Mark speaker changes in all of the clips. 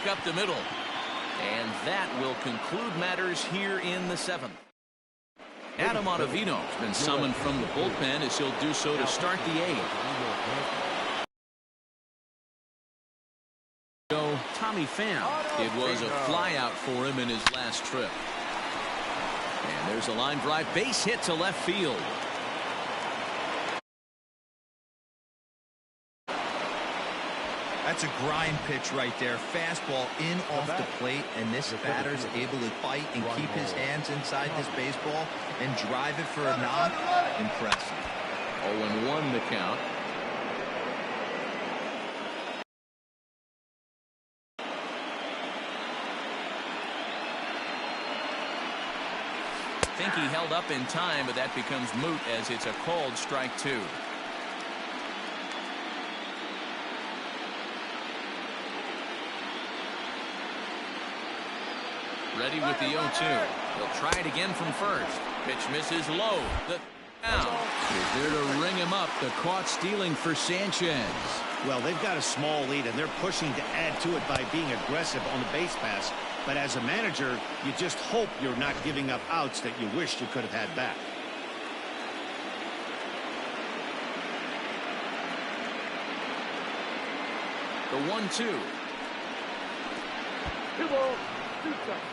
Speaker 1: back up the middle. And that will conclude matters here in the 7th. Adam Ottavino has been summoned from the bullpen as he'll do so to start the 8th. So Tommy Pham. It was a flyout for him in his last trip. And there's a line drive base hit to left field.
Speaker 2: That's a grind pitch right there. Fastball in off the plate, and this batter's able to fight and keep his hands inside this baseball and drive it for a knock. Impressive.
Speaker 1: 0-1 the count. I think he held up in time, but that becomes moot as it's a called strike 2. Ready with the 0-2. He'll try it again from first. Pitch misses low. The down is there to ring him up. The caught stealing for Sanchez.
Speaker 3: Well, they've got a small lead, and they're pushing to add to it by being aggressive on the base pass. But as a manager, you just hope you're not giving up outs that you wish you could have had back.
Speaker 1: The 1-2.
Speaker 4: 2 balls, 2 strikes.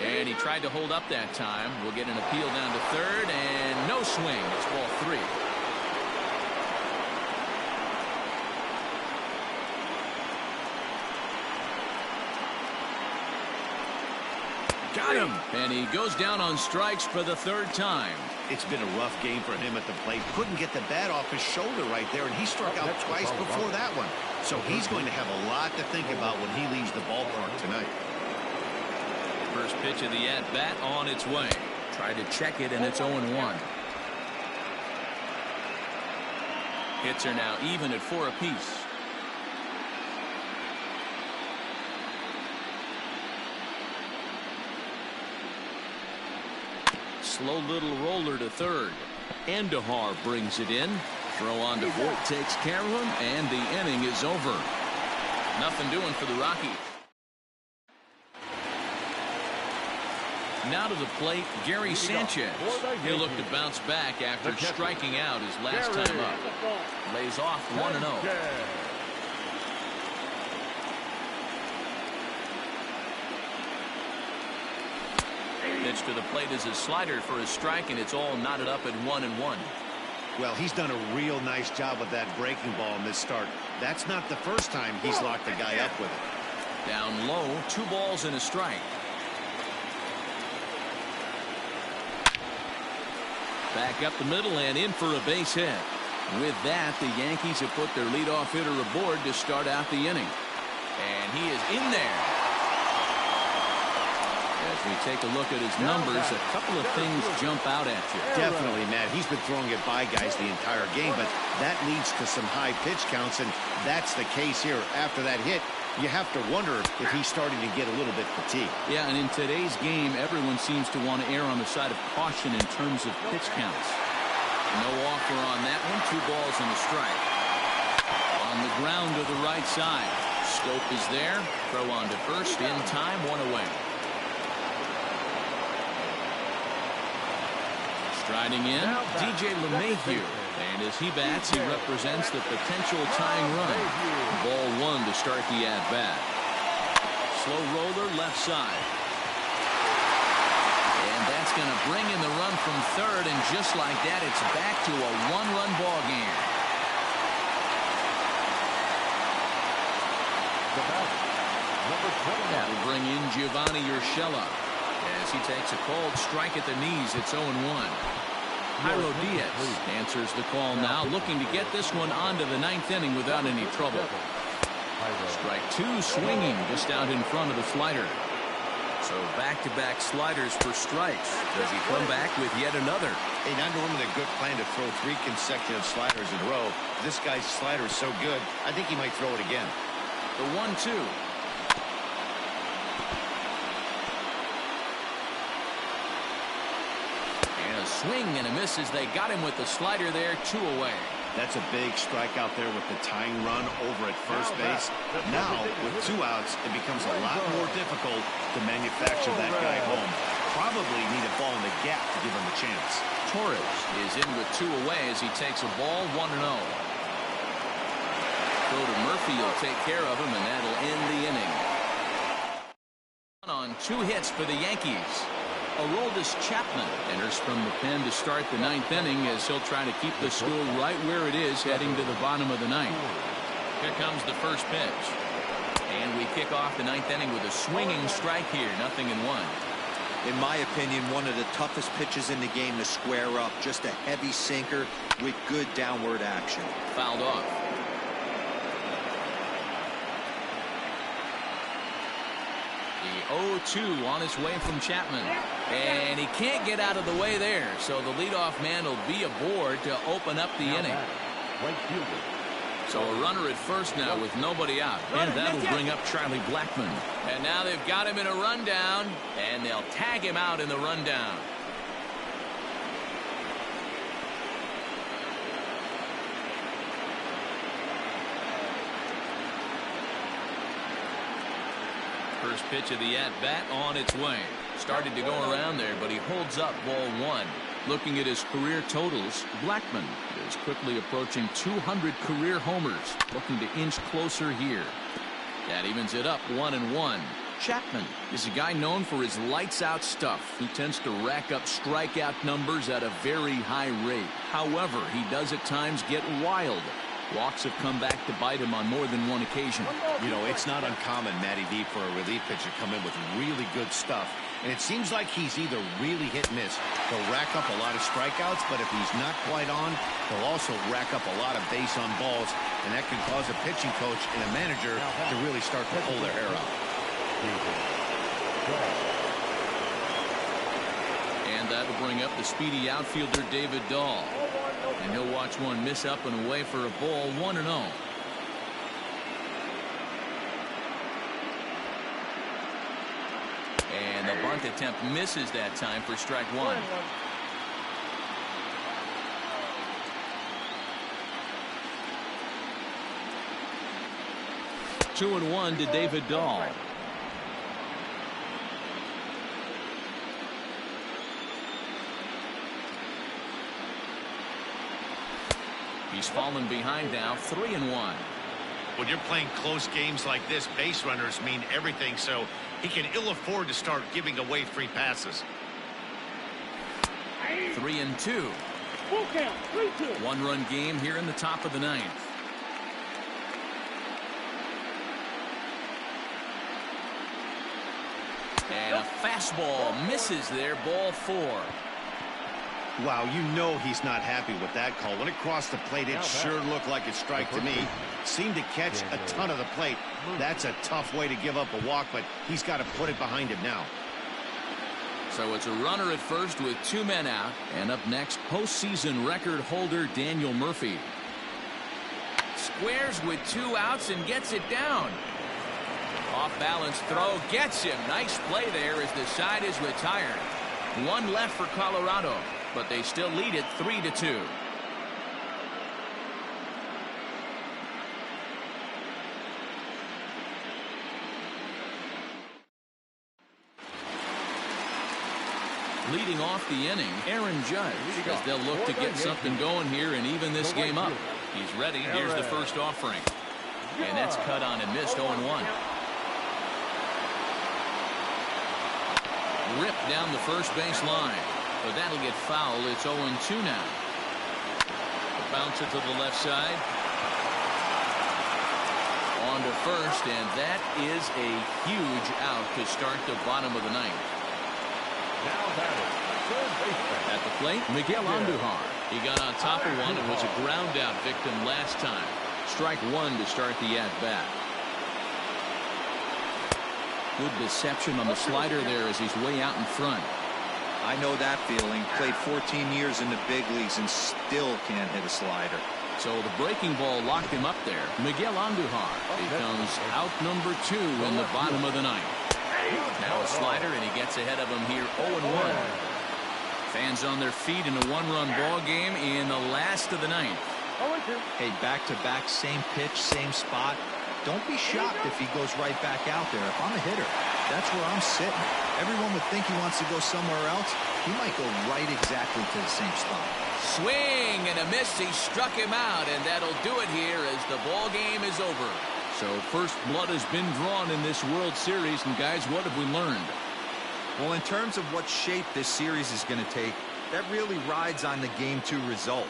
Speaker 1: And he tried to hold up that time. We'll get an appeal down to third, and no swing. It's ball 3. Got him. And he goes down on strikes for the 3rd time.
Speaker 3: It's been a rough game for him at the plate. Couldn't get the bat off his shoulder right there, and he struck out twice before that one. So he's going to have a lot to think about when he leaves the ballpark tonight.
Speaker 1: First pitch of the at-bat on its way. Tried to check it, and it's 0-1. Hits are now even at 4 apiece. Slow little roller to third. Andahar brings it in. Throw on to Voit takes care of him, and the inning is over. Nothing doing for the Rockies. Now to the plate, Gary Sanchez. He'll look to bounce back after striking out his last time up. Lays off 1-0. Pitch to the plate is a slider for a strike, and it's all knotted up at 1-1.
Speaker 3: Well, he's done a real nice job with that breaking ball in this start. That's not the first time he's locked the guy up with it.
Speaker 1: Down low, 2 balls and a strike. Back up the middle and in for a base hit. With that, the Yankees have put their leadoff hitter aboard to start out the inning. And he is in there. As we take a look at his numbers, a couple of things jump out at you.
Speaker 3: Definitely, Matt. He's been throwing it by guys the entire game, but that leads to some high pitch counts, and that's the case here. After that hit, you have to wonder if he's starting to get a little bit fatigued.
Speaker 1: Yeah, and in today's game, everyone seems to want to err on the side of caution in terms of pitch counts. No offer on that one. 2 balls and a strike. On the ground to the right side. Scope is there. Throw on to first. In time, 1 away. Striding in, DJ LeMahieu. And as he bats, he represents the potential tying run. Ball 1 to start the at-bat. Slow roller left side. And that's going to bring in the run from third, and just like that, it's back to a 1-run ball game. That will bring in Giovanni Urshela as he takes a called strike at the knees. It's 0-1. Jairo Diaz answers the call now, looking to get this one onto the 9th inning without any trouble. Strike 2 swinging just out in front of the slider. So back-to-back sliders for strikes. Does he come back with yet another?
Speaker 3: Hey, not normally a good plan to throw 3 consecutive sliders in a row. This guy's slider is so good, I think he might throw it again.
Speaker 1: The 1-2. swing and a miss as they got him with the slider there. 2 away.
Speaker 3: That's a big strike out there with the tying run over at first base. Now, with 2 outs, it becomes a lot more difficult to manufacture that guy home. Probably need a ball in the gap to give him a chance.
Speaker 1: Torres is in with 2 away as he takes a ball. 1-0. Go to Murphy, will take care of him, and that'll end the inning. On 2 hits for the Yankees. Aroldis Chapman enters from the pen to start the 9th inning as he'll try to keep the score right where it is heading to the bottom of the 9th. Here comes the first pitch. And we kick off the 9th inning with a swinging strike here. 0-1.
Speaker 2: In my opinion, one of the toughest pitches in the game to square up. Just a heavy sinker with good downward action.
Speaker 1: Fouled off. The 0-2 on his way from Chapman. And he can't get out of the way there. So the leadoff man will be aboard to open up the inning. So a runner at first now with nobody out. And that'll bring up Charlie Blackmon. And now they've got him in a rundown. And they'll tag him out in the rundown. First pitch of the at-bat on its way. Started to go around there, but he holds up ball 1. Looking at his career totals, Blackmon is quickly approaching 200 career homers. Looking to inch closer here. That evens it up 1-1. Chapman is a guy known for his lights-out stuff. He tends to rack up strikeout numbers at a very high rate. However, he does at times get wild. Walks have come back to bite him on more than one occasion.
Speaker 3: You know, it's not uncommon, Matty V, for a relief pitcher to come in with really good stuff. And it seems like he's either really hit and miss. He'll rack up a lot of strikeouts, but if he's not quite on, he'll also rack up a lot of base on balls. And that can cause a pitching coach and a manager to really start to pull their hair out.
Speaker 1: And that'll bring up the speedy outfielder David Dahl. And he'll watch one miss up and away for a ball. 1-0. And the bunt attempt misses that time for strike 1. Two and 1 to David Dahl. He's fallen behind now. 3-1.
Speaker 3: When you're playing close games like this, base runners mean everything, so he can ill afford to start giving away free passes.
Speaker 1: 3-2. 1-run game here in the top of the 9th. And a fastball misses there. Ball 4.
Speaker 3: Wow, you know he's not happy with that call. When it crossed the plate, it sure looked like a strike to me. Seemed to catch a ton of the plate. That's a tough way to give up a walk, but he's got to put it behind him now.
Speaker 1: So it's a runner at first with 2 men out. And up next, postseason record holder Daniel Murphy. Squares with 2 outs and gets it down. Off balance throw gets him. Nice play there as the side is retired. 1 left for Colorado, but they still lead it 3-2. Leading off the inning, Aaron Judge, as they'll look to get something going here and even this game up. He's ready. Here's the first offering. And that's cut on and missed. 0-1. Ripped down the first base line. But that'll get fouled. It's 0-2 now. Bounce it to the left side. On to first, and that is a huge out to start the bottom of the 9th. At the plate, Miguel Andujar. He got on top of one and was a ground out victim last time. Strike 1 to start the at-bat. Good deception on the slider there as he's way out in front.
Speaker 2: I know that feeling. Played 14 years in the big leagues and still can't hit a slider.
Speaker 1: So the breaking ball locked him up there. Miguel Andujar becomes out number 2 in the bottom of the 9th. Now a slider, and he gets ahead of him here. 0-1. Fans on their feet in a one-run ball game in the last of the ninth.
Speaker 2: Hey, back-to-back, same pitch, same spot. Don't be shocked if he goes right back out there. If I'm a hitter, that's where I'm sitting. Everyone would think he wants to go somewhere else. He might go right exactly to the same spot.
Speaker 1: Swing and a miss. He struck him out, and that'll do it here as the ball game is over. So first blood has been drawn in this World Series, and guys, what have we learned?
Speaker 2: Well, in terms of what shape this series is going to take, that really rides on the Game 2 result.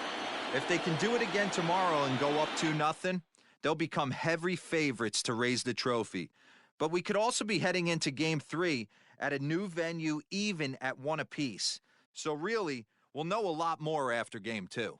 Speaker 2: If they can do it again tomorrow and go up 2-0, they'll become heavy favorites to raise the trophy. But we could also be heading into Game 3 at a new venue, even at 1 apiece. So really, we'll know a lot more after Game 2.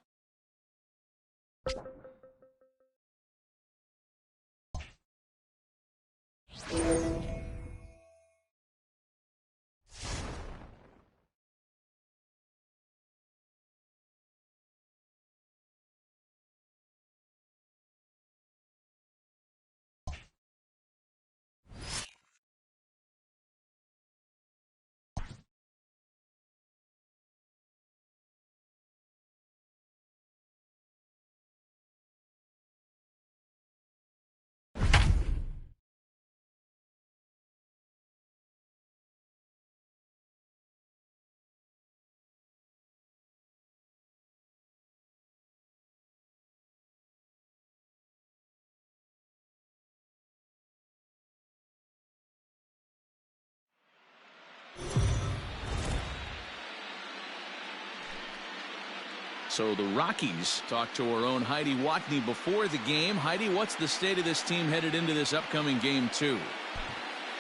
Speaker 1: So the Rockies talked to our own Heidi Watney before the game. Heidi, what's the state of this team headed into this upcoming Game 2?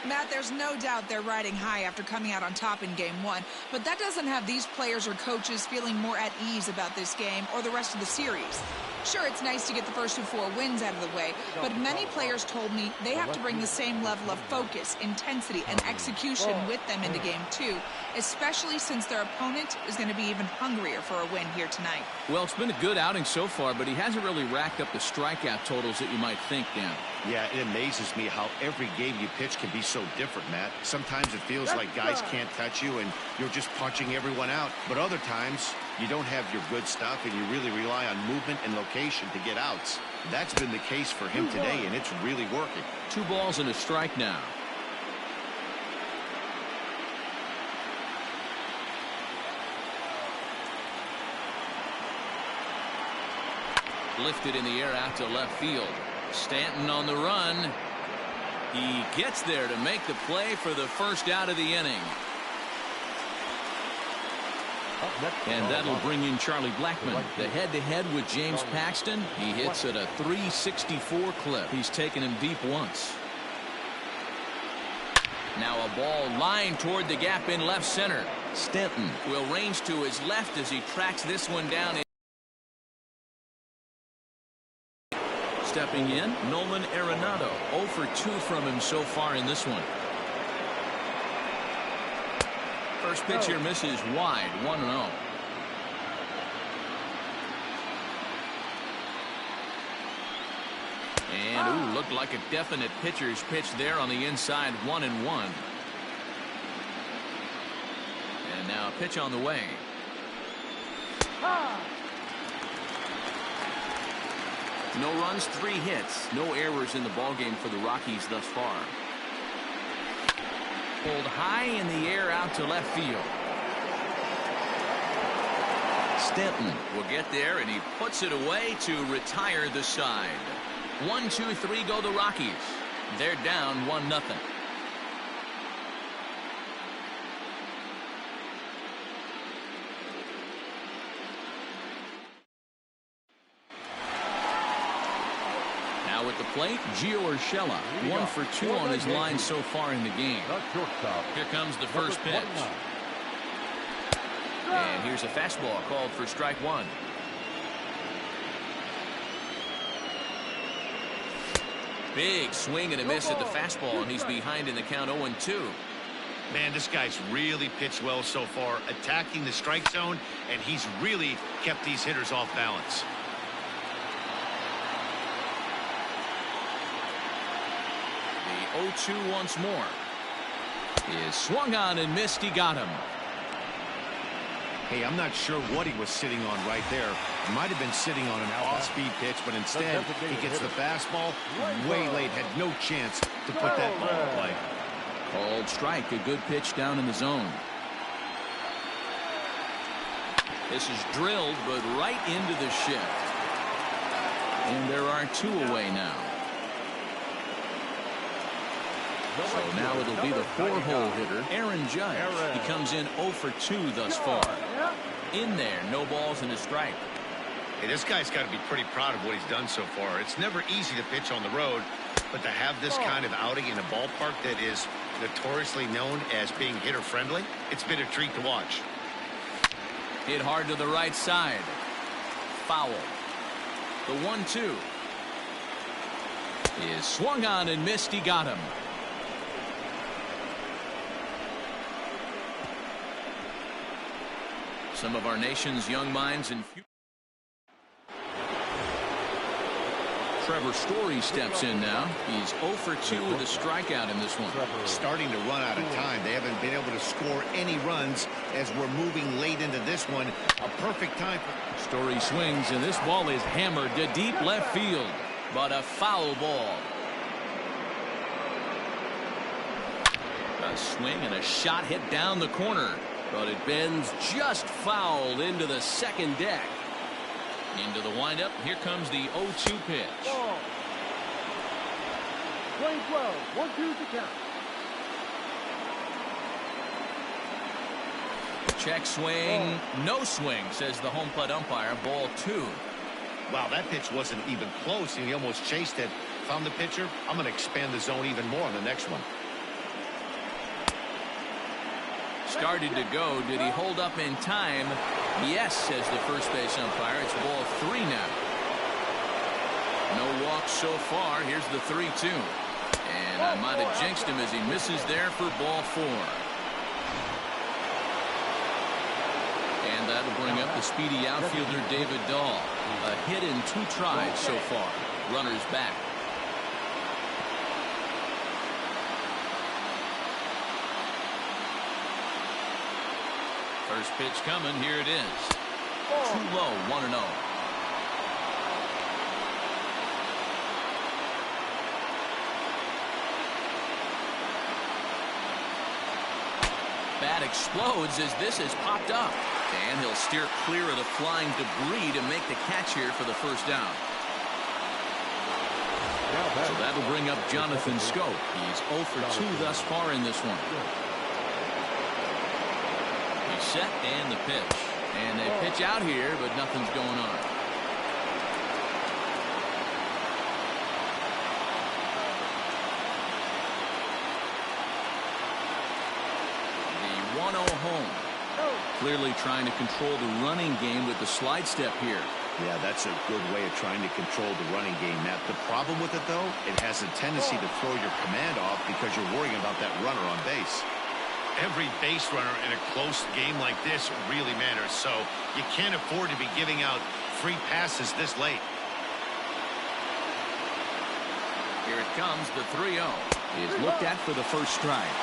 Speaker 4: Matt, there's no doubt they're riding high after coming out on top in Game 1, but that doesn't have these players or coaches feeling more at ease about this game or the rest of the series. Sure, it's nice to get the first 4 wins out of the way, but many players told me they have to bring the same level of focus, intensity, and execution with them into Game 2, especially since their opponent is going to be even hungrier for a win here tonight.
Speaker 1: Well, it's been a good outing so far, but he hasn't really racked up the strikeout totals that you might think, Dan.
Speaker 3: Yeah, it amazes me how every game you pitch can be so different, Matt. Sometimes it feels like guys can't touch you and you're just punching everyone out. But other times, you don't have your good stuff and you really rely on movement and location to get outs. That's been the case for him today, and it's really working.
Speaker 1: 2 balls and a strike now. Lifted in the air out to left field. Stanton on the run. He gets there to make the play for the first out of the inning. And that'll bring in Charlie Blackmon. The head-to-head with James Paxton. He hits at a .364 clip. He's taken him deep once. Now a ball lined toward the gap in left center. Stanton will range to his left as he tracks this one down. Stepping in, Nolan Arenado. 0 for 2 from him so far in this one. First pitch here misses wide, 1-0. And looked like a definite pitcher's pitch there on the inside, 1-1. And now a pitch on the way. No runs, 3 hits, no errors in the ballgame for the Rockies thus far. Pulled high in the air out to left field. Stanton will get there, and he puts it away to retire the side. 1, 2, 3 go the Rockies. They're down 1-0. At the plate, Gio Urshela, 1 for 2 on his line so far in the game. Here comes the first pitch. And here's a fastball called for strike 1. Big swing and a miss at the fastball, and he's behind in the count 0-2.
Speaker 3: Man, this guy's really pitched well so far, attacking the strike zone, and he's really kept these hitters off balance.
Speaker 1: The 0-2 once more. Is swung on and missed. He got him.
Speaker 3: Hey, I'm not sure what he was sitting on right there. He might have been sitting on an off-speed pitch, but instead he gets the fastball way late. Had no chance to put that ball in play.
Speaker 1: Called strike. A good pitch down in the zone. This is drilled, but right into the shift. And there are 2 away now. So now it'll be the 4-hole hitter, Aaron Judge. He comes in 0 for 2 thus far. In there, no balls and a strike.
Speaker 3: Hey, this guy's got to be pretty proud of what he's done so far. It's never easy to pitch on the road, but to have this kind of outing in a ballpark that is notoriously known as being hitter-friendly, it's been a treat to watch.
Speaker 1: Hit hard to the right side. Foul. The 1-2 is swung on and missed. He got him. Some of our nation's young minds and Trevor Story steps in now. He's 0 for 2 with a strikeout in this one.
Speaker 3: Starting to run out of time. They haven't been able to score any runs as we're moving late into this one. A perfect time.
Speaker 1: Story swings, and this ball is hammered to deep left field, but a foul ball. A swing and a shot hit down the corner, but it bends just foul into the second deck. Into the windup. Here comes the 0-2 pitch.
Speaker 5: Swing 12, 1-2 to count.
Speaker 1: Check swing, no swing, says the home plate umpire. Ball 2.
Speaker 3: Wow, that pitch wasn't even close, and he almost chased it. If I'm the pitcher, I'm going to expand the zone even more on the next one.
Speaker 1: Started to go. Did he hold up in time? Yes, says the first base umpire. It's ball 3 now. No walks so far. Here's the 3-2. And I might have jinxed him as he misses there for ball 4. And that'll bring up the speedy outfielder David Dahl. A hit in 2 tries so far. Runners back. First pitch coming. Here it is. Too low. 1-0. Bat explodes as this is popped up. And he'll steer clear of the flying debris to make the catch here for the first down. So that'll bring up Jonathan Scope. He's 0 for 2 thus far in this one. He's set and the pitch. And they pitch out here, but nothing's going on. The 1-0 home. Clearly trying to control the running game with the slide step here.
Speaker 3: Yeah, that's a good way of trying to control the running game, Matt. The problem with it, though, it has a tendency to throw your command off because you're worrying about that runner on base. Every base runner in a close game like this really matters, so you can't afford to be giving out free passes this late.
Speaker 1: Here it comes, the 3-0. Is looked at for the first strike.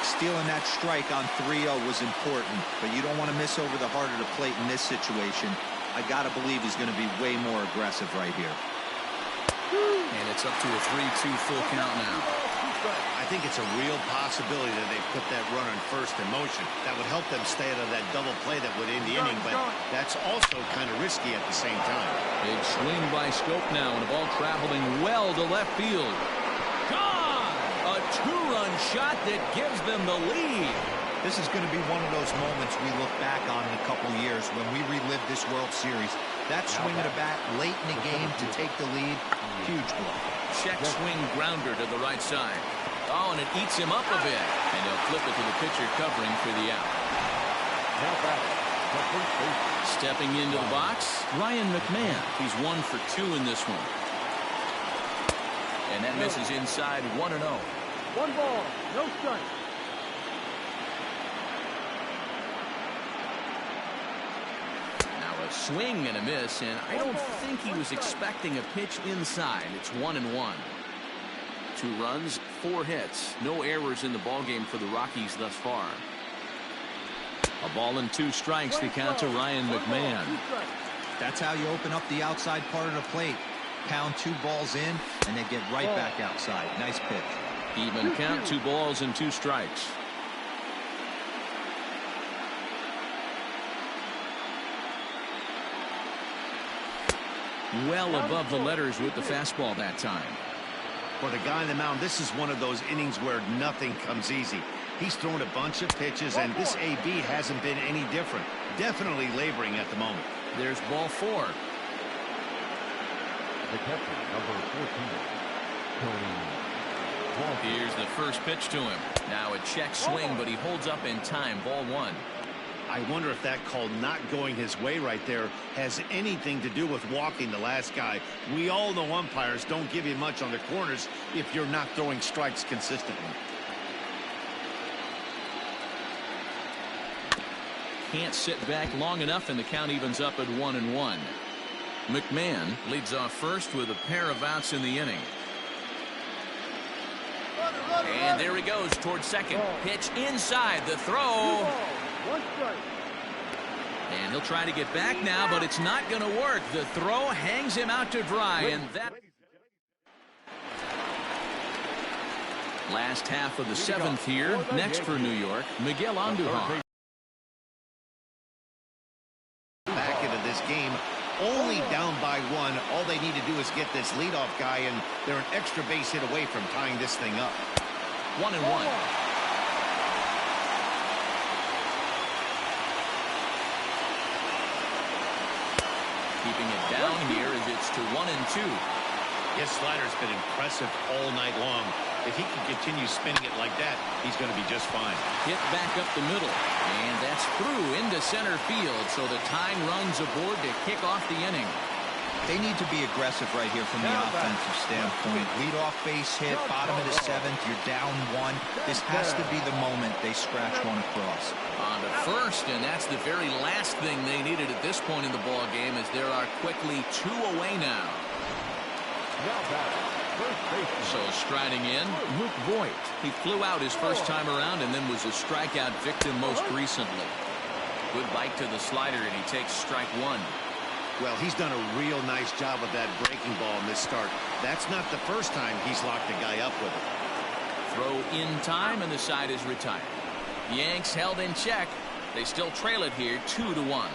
Speaker 2: Stealing that strike on 3-0 was important, but you don't want to miss over the heart of the plate in this situation. I gotta believe he's going to be way more aggressive right here.
Speaker 1: And it's up to a 3-2 full count now.
Speaker 3: I think it's a real possibility that they put that runner in first in motion. That would help them stay out of that double play that would end the inning, but that's also kind of risky at the same time.
Speaker 1: Big swing by Scope now, and a ball traveling well to left field. Gone! A 2-run shot that gives them the lead.
Speaker 2: This is going to be one of those moments we look back on in a couple years when we relive this World Series. That swing of the bat late in the game to take the lead, huge blow.
Speaker 1: Check swing grounder to the right side. Oh, and it eats him up a bit. And he'll flip it to the pitcher covering for the out. Stepping into the box, Ryan McMahon. He's 1 for 2 in this one. And that misses inside 1-0.
Speaker 5: 1 ball, no strike.
Speaker 1: A swing and a miss, and I don't think he was expecting a pitch inside. It's 1-1. 2 runs, 4 hits. No errors in the ballgame for the Rockies thus far. A ball and 2 strikes. The count to Ryan McMahon.
Speaker 2: That's how you open up the outside part of the plate. Pound 2 balls in, and they get right back outside. Nice pitch.
Speaker 1: Even count, 2 balls and 2 strikes. Well above the letters with the fastball that time.
Speaker 3: For the guy on the mound, this is one of those innings where nothing comes easy. He's thrown a bunch of pitches, and this AB hasn't been any different. Definitely laboring at the moment.
Speaker 1: There's ball 4.
Speaker 5: The catcher, number 14, Tourney.
Speaker 1: Here's the first pitch to him. Now a check swing, but he holds up in time. Ball 1.
Speaker 3: I wonder if that call not going his way right there has anything to do with walking the last guy. We all know umpires don't give you much on the corners if you're not throwing strikes consistently.
Speaker 1: Can't sit back long enough, and the count evens up at 1-1. McMahon leads off first with a pair of outs in the inning. And there he goes towards second. Pitch inside. The throw.
Speaker 5: 1 strike.
Speaker 1: And he'll try to get back now, but it's not going to work. The throw hangs him out to dry, and that last half of the 7th here. Next for New York, Miguel Andujar.
Speaker 3: Back into this game, only down by 1. All they need to do is get this leadoff guy, and they're an extra base hit away from tying this thing up.
Speaker 1: 1-1. Keeping it down here as it's to 1-2.
Speaker 3: His slider's been impressive all night long. If he can continue spinning it like that, he's going to be just fine.
Speaker 1: Hit back up the middle, and that's through into center field, so the tying run's aboard to kick off the inning.
Speaker 2: They need to be aggressive right here from the offensive standpoint. Lead off base hit, bottom of the 7th, you're down 1. This has to be the moment they scratch one across.
Speaker 1: On to first, and that's the very last thing they needed at this point in the ball game, as there are quickly 2 away now. So striding in, Luke Voigt. He flew out his first time around and then was a strikeout victim most recently. Good bite to the slider, and he takes strike 1.
Speaker 3: Well, he's done a real nice job of that breaking ball in this start. That's not the first time he's locked a guy up with it.
Speaker 1: Throw in time, and the side is retired. Yanks held in check. They still trail it here 2-1.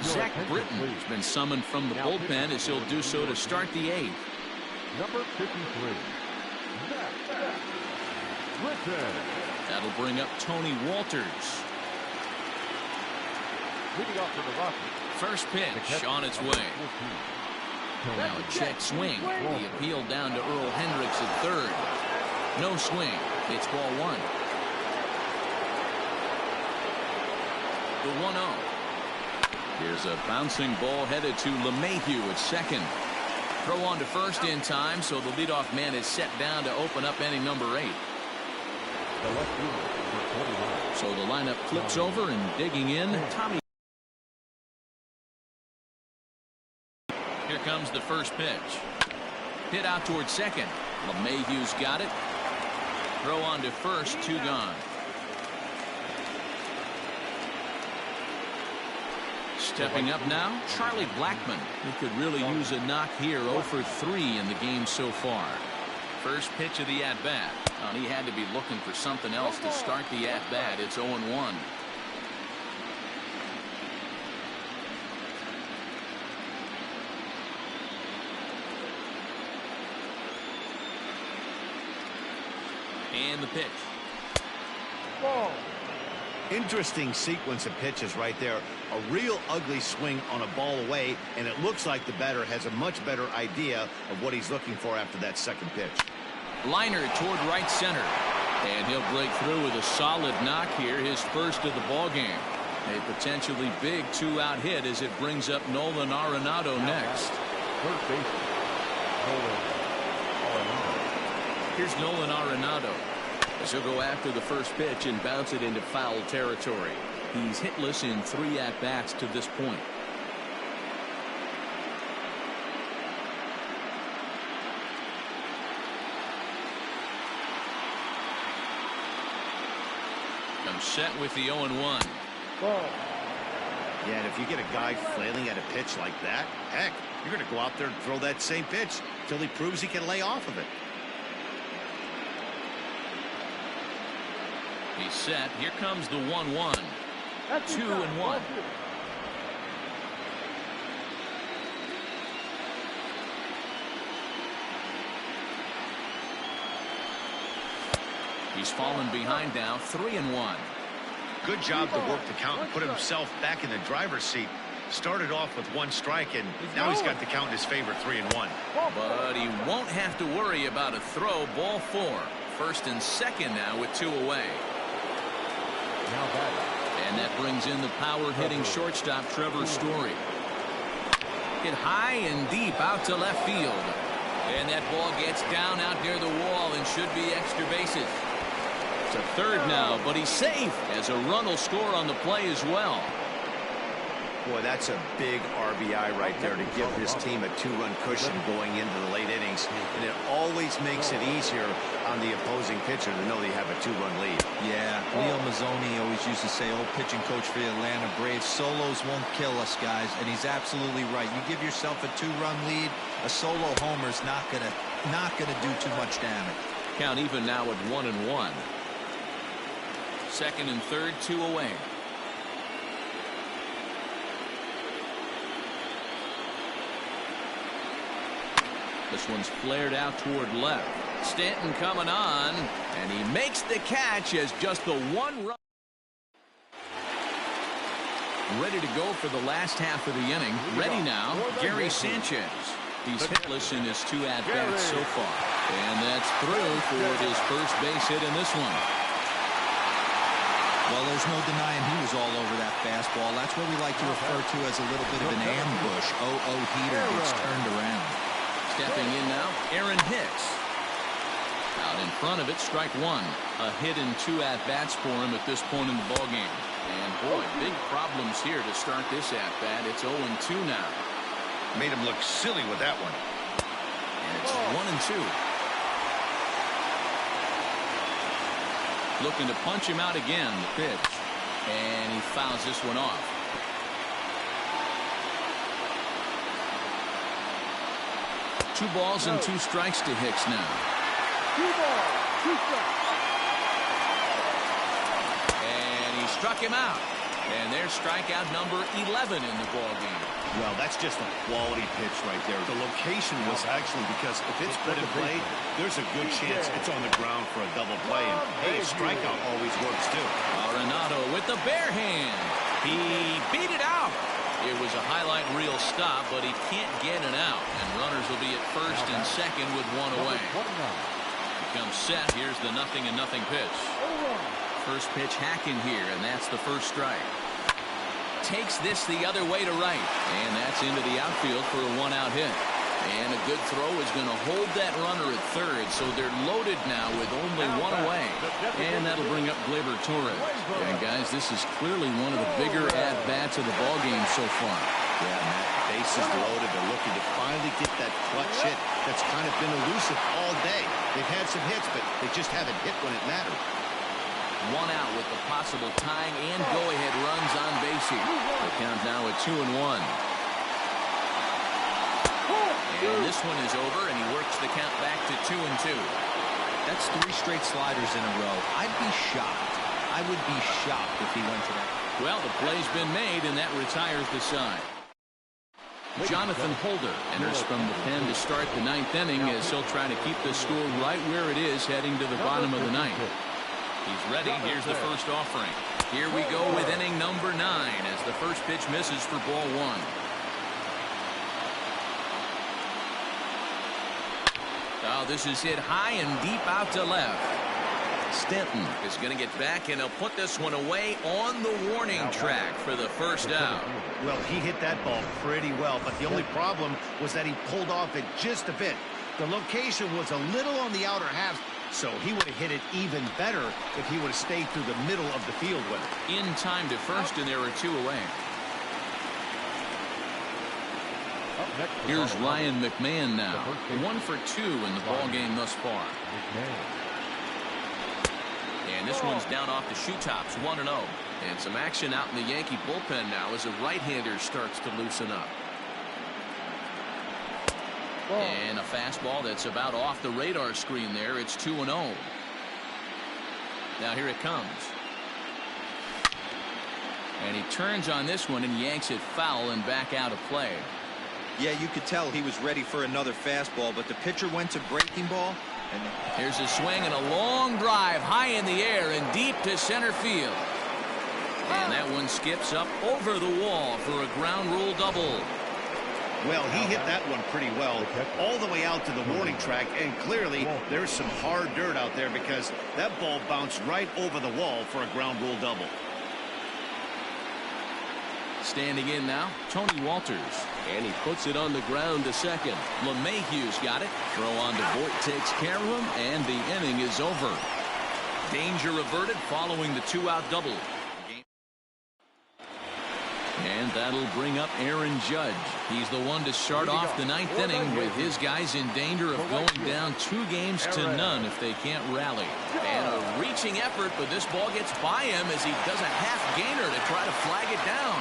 Speaker 1: Zach Britton has been summoned from the bullpen, as he'll do so to start the 8th.
Speaker 5: Number 53, Zach Britton.
Speaker 1: That'll bring up Tony Walters.
Speaker 5: Leading off for the Rockies.
Speaker 1: First pitch on its way. Now a check swing. The appeal down to Earl Hendricks at third. No swing. It's ball 1. The 1-0. Here's a bouncing ball headed to LeMahieu at second. Throw on to first in time, so the leadoff man is set down to open up inning number 8. So the lineup flips over, and digging in, Tommy. Here comes the first pitch. Hit out towards second. LeMahieu's got it. Throw on to first, 2 gone. Stepping up now, Charlie Blackmon. He could really use a knock here. 0 for 3 in the game so far. First pitch of the at-bat. He had to be looking for something else to start the at-bat. It's 0-1. And the pitch.
Speaker 5: Ball.
Speaker 3: Interesting sequence of pitches right there. A real ugly swing on a ball away, and it looks like the batter has a much better idea of what he's looking for after that second pitch.
Speaker 1: Liner toward right center, and he'll break through with a solid knock here, his first of the ball game. A potentially big 2-out hit as it brings up Nolan Arenado next.
Speaker 5: First base, Nolan Arenado.
Speaker 1: Here's Nolan Arenado, as he'll go after the first pitch and bounce it into foul territory. He's hitless in 3 at-bats to this point. Comes set with the 0-1.
Speaker 5: Ball.
Speaker 3: Yeah, and if you get a guy flailing at a pitch like that, heck, you're going to go out there and throw that same pitch till he proves he can lay off of it.
Speaker 1: He's set. Here comes the 1-1. 2-1. He's fallen behind now, 3-1.
Speaker 3: Good job to work the count and put himself back in the driver's seat. Started off with 1 strike, and now he's got the count in his favor, 3-1.
Speaker 1: But he won't have to worry about a throw. Ball 4. First and second now with 2 away. And that brings in the power-hitting shortstop, Trevor Story. Hit high and deep out to left field. And that ball gets down out near the wall and should be extra bases. To third now, but he's safe as a run will score on the play as well.
Speaker 3: Boy, that's a big RBI right there to give his team a 2-run cushion going into the late innings. And it always makes it easier on the opposing pitcher to know they have a 2-run lead.
Speaker 2: Yeah, Leo Mazzoni always used to say, old pitching coach for the Atlanta Braves, solos won't kill us, guys. And he's absolutely right. You give yourself a 2-run lead, a solo homer's not gonna do too much damage.
Speaker 1: Count even now at 1-1. Second and third, 2 away. This one's flared out toward left. Stanton coming on, and he makes the catch as just the 1 run. Ready to go for the last half of the inning. Ready now, Gary Sanchez. He's hitless in his 2 at-bats so far. And that's through for his first base hit in this one.
Speaker 2: Well, there's no denying he was all over that fastball. That's what we like to refer to as a little bit of an ambush. Oh, heater gets turned around.
Speaker 1: Stepping in now, Aaron Hicks. Out in front of it, strike 1. A hit in 2 at-bats for him at this point in the ballgame. And boy, big problems here to start this at-bat. It's 0-2 now.
Speaker 3: Made him look silly with that one.
Speaker 1: And it's 1-2. Looking to punch him out again. The pitch. And he fouls this one off. Two balls and 2 strikes to Hicks now.
Speaker 5: 2 balls, 2 strikes.
Speaker 1: And he struck him out. And there's strikeout number 11 in the ballgame.
Speaker 3: Well, that's just a quality pitch right there. The location was actually because if it's put in play, there's a good chance it's on the ground for a double play. And hey, a strikeout always works too.
Speaker 1: Arenado with the bare hand. He beat it out. It was a highlight reel stop, but he can't get it out. And runners will be at first and second with 1 away. He comes set. Here's the 0-0 pitch. First pitch hacking here, and that's the first strike. Takes this the other way to right, and that's into the outfield for a 1-out hit. And a good throw is going to hold that runner at third, so they're loaded now with only 1 away. And that'll bring up Gleyber Torres. And guys, this is clearly one of the bigger at-bats of the ballgame so far.
Speaker 3: Yeah, Matt, bases loaded. They're looking to finally get that clutch hit that's kind of been elusive all day. They've had some hits, but they just haven't hit when it mattered.
Speaker 1: 1 out with the possible tying and go-ahead runs on base here. The count now at 2-1. And this one is over, and he works the count back to 2-2.
Speaker 2: That's 3 straight sliders in a row. I'd be shocked. I would be shocked if he went to that.
Speaker 1: Well, the play's been made, and that retires the side. Jonathan Holder enters from the pen to start the 9th inning as he'll try to keep the score right where it is heading to the bottom of the 9th. He's ready. Here's the first offering. Here we go with inning number 9 as the first pitch misses for ball 1. Oh, this is hit high and deep out to left. Stanton is going to get back, and he'll put this one away on the warning track for the first out.
Speaker 3: Well, he hit that ball pretty well, but the only problem was that he pulled off it just a bit. The location was a little on the outer half, so he would have hit it even better if he would have stayed through the middle of the field with it.
Speaker 1: In time to first, and there are 2 away. Here's Ryan McMahon now. 1 for 2 in the ball game thus far. And this one's down off the shoe tops, 1-0. And some action out in the Yankee bullpen now as a right-hander starts to loosen up. And a fastball that's about off the radar screen there. It's 2-0. Now here it comes. And he turns on this one and yanks it foul and back out of play.
Speaker 2: Yeah, you could tell he was ready for another fastball, but the pitcher went to breaking ball. And
Speaker 1: here's a swing and a long drive high in the air and deep to center field. And that one skips up over the wall for a ground rule double.
Speaker 3: Well, he hit that one pretty well all the way out to the warning track, and clearly there's some hard dirt out there because that ball bounced right over the wall for a ground rule double.
Speaker 1: Standing in now, Tony Walters. And he puts it on the ground to second. LeMahieu's got it. Throw on to Voit takes care of him, and the inning is over. Danger averted following the two-out double. And that'll bring up Aaron Judge. He's the one to start off the ninth inning with his guys in danger of going down 2-0 if they can't rally. And a reaching effort, but this ball gets by him as he does a half-gainer to try to flag it down.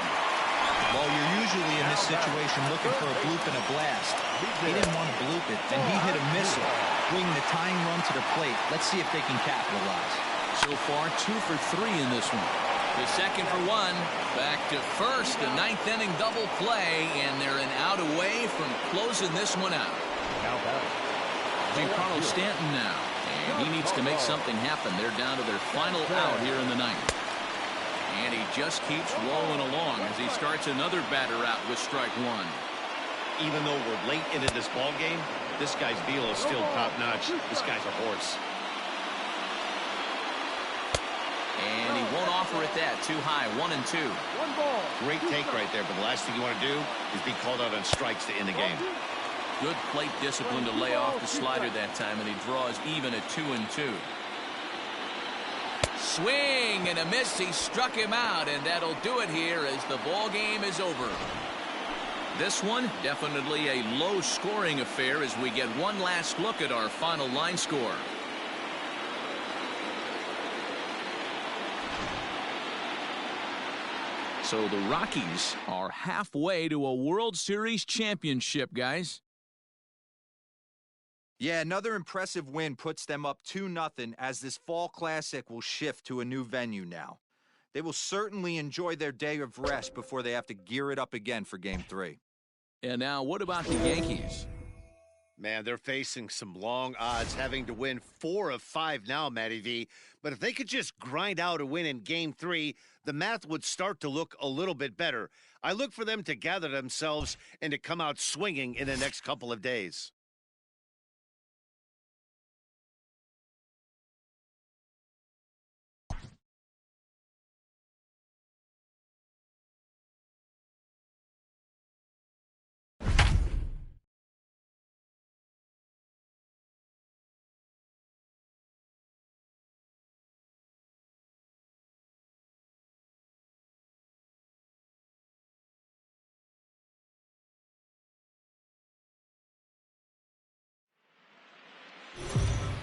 Speaker 2: Well, you're usually in this situation looking for a bloop and a blast. He didn't want to bloop it, and he hit a missile, bringing the tying run to the plate. Let's see if they can capitalize.
Speaker 1: So far, 2 for 3 in this one. The second for 1. Back to first. A ninth inning double play, and they're an out away from closing this one out. Giancarlo Stanton now, and he needs to make something happen. They're down to their final out here in the ninth. And he just keeps rolling along as he starts another batter out with strike 1.
Speaker 3: Even though we're late into this ball game, this guy's velo is still top-notch. This guy's a horse.
Speaker 1: And he won't offer it that. Too high. 1-2.
Speaker 3: Great take right there, but the last thing you want to do is be called out on strikes to end the game.
Speaker 1: Good plate discipline to lay off the slider that time, and he draws even at 2-2. Swing and a miss. He struck him out, and that'll do it here as the ball game is over. This one definitely a low-scoring affair as we get one last look at our final line score. So the Rockies are halfway to a World Series championship, guys.
Speaker 2: Yeah, another impressive win puts them up 2-0 as this fall classic will shift to a new venue now. They will certainly enjoy their day of rest before they have to gear it up again for Game 3.
Speaker 1: And now, what about the Yankees?
Speaker 3: Man, they're facing some long odds, having to win 4 of 5 now, Matty V. But if they could just grind out a win in Game 3, the math would start to look a little bit better. I look for them to gather themselves and to come out swinging in the next couple of days.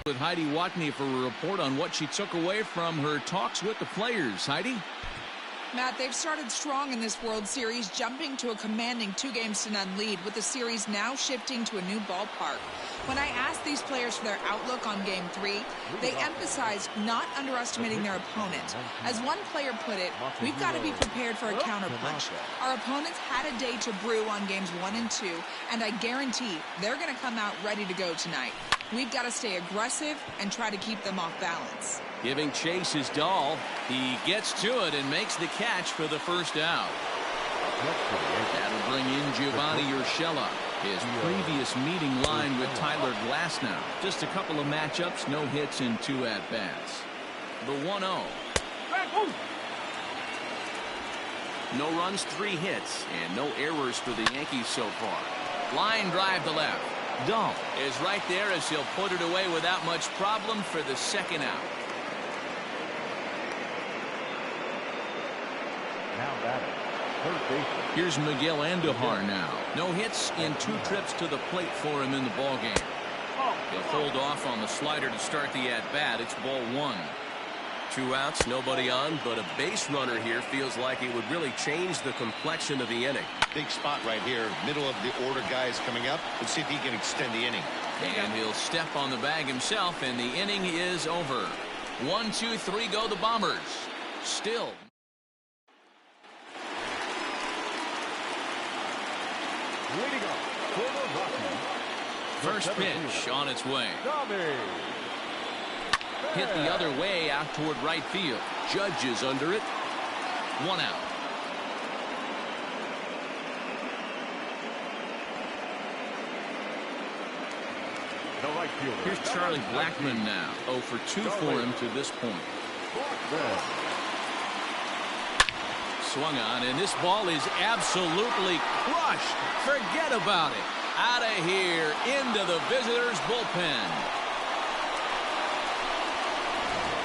Speaker 1: With Heidi Watney for a report on what she took away from her talks with the players. Heidi?
Speaker 4: Matt, they've started strong in this World Series, jumping to a commanding 2-0 lead, with the series now shifting to a new ballpark. When I asked these players for their outlook on Game 3, they emphasized not underestimating their opponent. As one player put it, we've got to be prepared for a counterpunch. Our opponents had a day to brew on Games 1 and 2, and I guarantee they're going to come out ready to go tonight. We've got to stay aggressive and try to keep them off balance.
Speaker 1: Giving chase is Dahl. He gets to it and makes the catch for the first out. That'll bring in Giovanni Urshela. His previous meeting line with Tyler Glasnow. Just a couple of matchups, no hits and 2 at-bats. The 1-0. No runs, 3 hits, and no errors for the Yankees so far. Line drive to left. Dahl is right there as he'll put it away without much problem for the second out.
Speaker 5: Now batting, third baseman.
Speaker 1: Here's Miguel Andujar now. No hits in 2 trips to the plate for him in the ballgame. He'll hold off on the slider to start the at-bat. It's ball 1.
Speaker 6: 2 outs, nobody on, but a base runner here feels like it would really change the complexion of the inning.
Speaker 3: Big spot right here. Middle of the order guy is coming up. Let's see if he can extend the inning.
Speaker 1: And he'll step on the bag himself, and the inning is over. 1, 2, 3 go the Bombers. Still.
Speaker 5: Leading up for the Rockies.
Speaker 1: First pitch on its way. Hit the other way out toward right field. Judge is under it. 1 out.
Speaker 5: The right fielder.
Speaker 1: Here's Charlie Blackmon now. 0 for 2 for him to this point. Swung on, and this ball is absolutely crushed. Forget about it. Out of here, into the visitors' bullpen.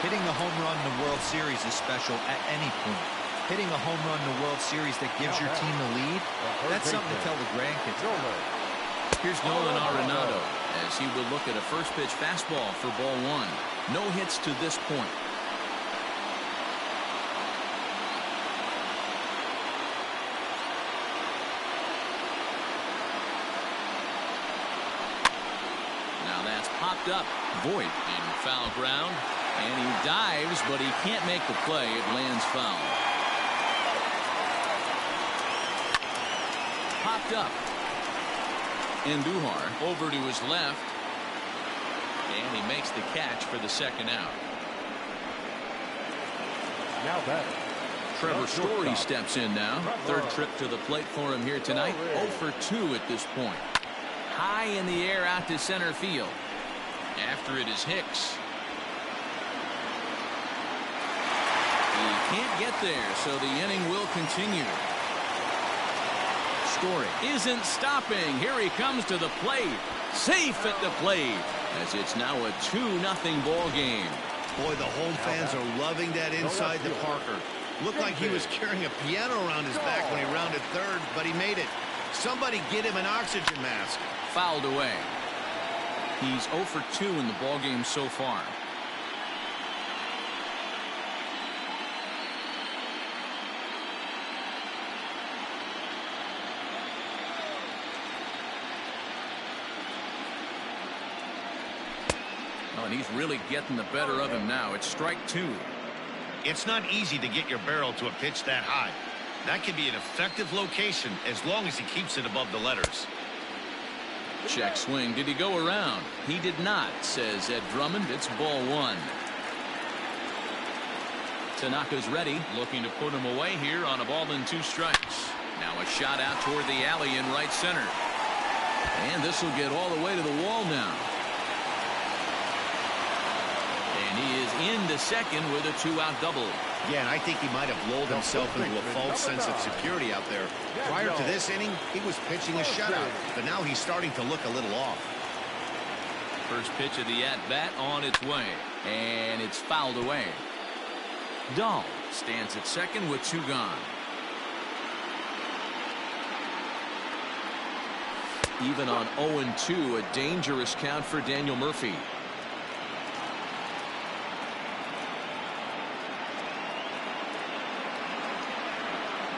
Speaker 2: Hitting a home run in the World Series is special at any point. Hitting a home run in the World Series that gives your team the lead, that's something to tell the grandkids about.
Speaker 1: Here's Nolan Arenado as he will look at a first pitch fastball for ball 1. No hits to this point. Popped up. Voit in foul ground, and he dives, but he can't make the play. It lands foul. Popped up. Andujar over to his left, and he makes the catch for the second out.
Speaker 5: Now that
Speaker 1: Trevor Story steps in now. Third trip to the plate for him here tonight. 0 for 2 at this point. High in the air out to center field. After it is Hicks. He can't get there, so the inning will continue. Story isn't stopping. Here he comes to the plate. Safe at the plate, as it's now a 2-0 ball game.
Speaker 3: Boy, the home fans are loving that inside the Parker. Looked like he was carrying a piano around his back when he rounded third, but he made it. Somebody get him an oxygen mask.
Speaker 1: Fouled away. He's 0 for 2 in the ballgame so far. Oh, and he's really getting the better of him now. It's strike 2.
Speaker 3: It's not easy to get your barrel to a pitch that high. That could be an effective location as long as he keeps it above the letters.
Speaker 1: Check swing. Did he go around? He did not, says Ed Drummond. It's ball 1. Tanaka's ready, looking to put him away here on a ball and 2 strikes. Now a shot out toward the alley in right center. And this will get all the way to the wall now. And he is into second with a 2-out double.
Speaker 3: Yeah, and I think he might have lulled himself into a false sense of security out there. Prior to this inning, he was pitching a shutout, but now he's starting to look a little off.
Speaker 1: First pitch of the at-bat on its way, and it's fouled away. Dahl stands at second with 2 gone. Even on 0-2, a dangerous count for Daniel Murphy.